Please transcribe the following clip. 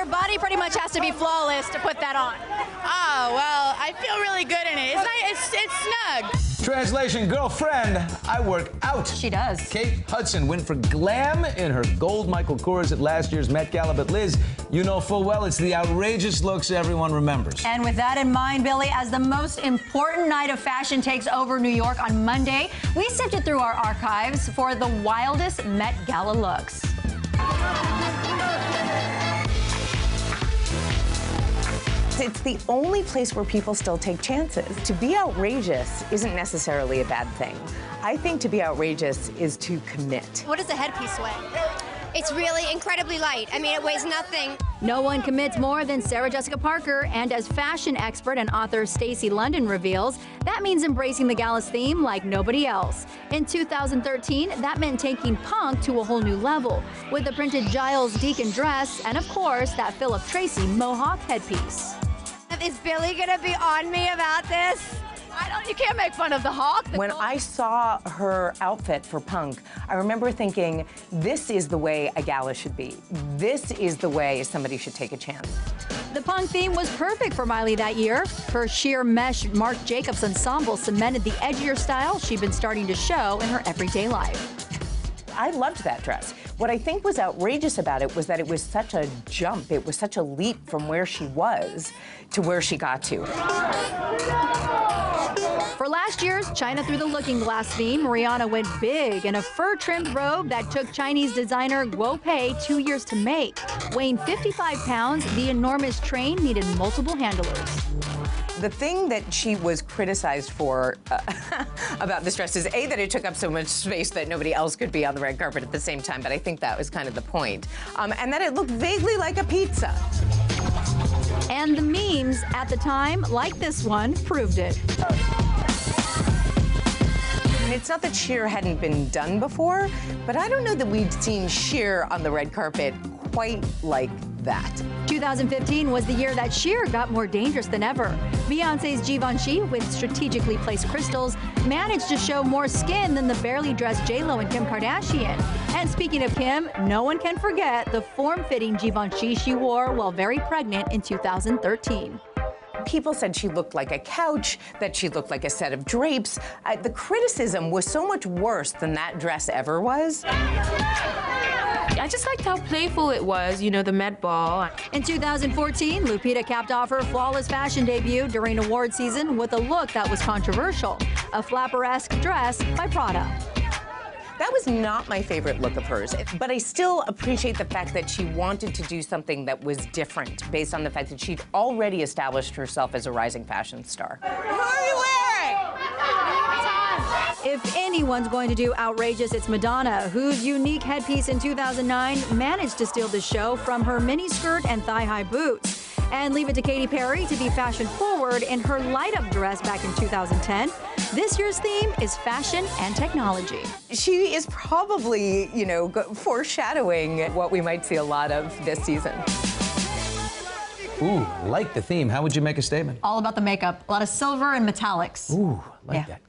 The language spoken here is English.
Your body pretty much has to be flawless to put that on. Oh, well, I feel really good in it. It's nice, it's snug. Translation, girlfriend, I work out. She does. Kate Hudson went for glam in her gold Michael Kors at last year's Met Gala. But Liz, you know full well it's the outrageous looks everyone remembers. And with that in mind, Billy, as the most important night of fashion takes over New York on Monday, we sifted through our archives for the wildest Met Gala looks. It's the only place where people still take chances. To be outrageous isn't necessarily a bad thing. I think to be outrageous is to commit. What does the headpiece weigh? It's really incredibly light. I mean, it weighs nothing. No one commits more than Sarah Jessica Parker, and as fashion expert and author Stacey London reveals, that means embracing the gala's theme like nobody else. In 2013, that meant taking punk to a whole new level, with the printed Giles Deacon dress and, of course, that Philip Tracy mohawk headpiece. Is Billy gonna be on me about this? You can't make fun of the hawk. When I saw her outfit for punk, I remember thinking, this is the way a gala should be. This is the way somebody should take a chance. The punk theme was perfect for Miley that year. Her sheer mesh Marc Jacobs ensemble cemented the edgier style she'd been starting to show in her everyday life. I loved that dress. What I think was outrageous about it was that it was such a jump. It was such a leap from where she was to where she got to. For last year's China Through the Looking Glass theme, Rihanna went big in a fur-trimmed robe that took Chinese designer Guo Pei 2 years to make. Weighing 55 pounds, the enormous train needed multiple handlers. The thing that she was criticized for about this dress is, A, that it took up so much space that nobody else could be on the red carpet at the same time, but I think that was kind of the point. And that it looked vaguely like a pizza. And the memes at the time, like this one, proved it. It's not that sheer hadn't been done before, but I don't know that we'd seen sheer on the red carpet quite like that. 2015 was the year that sheer got more dangerous than ever. Beyonce's Givenchy, with strategically placed crystals, managed to show more skin than the barely dressed J.Lo and Kim Kardashian. And speaking of Kim, no one can forget the form-fitting Givenchy she wore while very pregnant in 2013. People said she looked like a couch, that she looked like a set of drapes. The criticism was so much worse than that dress ever was. I just liked how playful it was, you know, the Met Ball. In 2014, Lupita capped off her flawless fashion debut during award season with a look that was controversial, a flapper-esque dress by Prada. That was not my favorite look of hers, but I still appreciate the fact that she wanted to do something that was different based on the fact that she'd already established herself as a rising fashion star. Who are you wearing? If anyone's going to do outrageous, it's Madonna, whose unique headpiece in 2009 managed to steal the show from her miniskirt and thigh-high boots. And leave it to Katy Perry to be fashion-forward in her light-up dress back in 2010. This year's theme is fashion and technology. She is probably, you know, foreshadowing what we might see a lot of this season. Ooh, like the theme. How would you make a statement? All about the makeup. A lot of silver and metallics. Ooh, like that.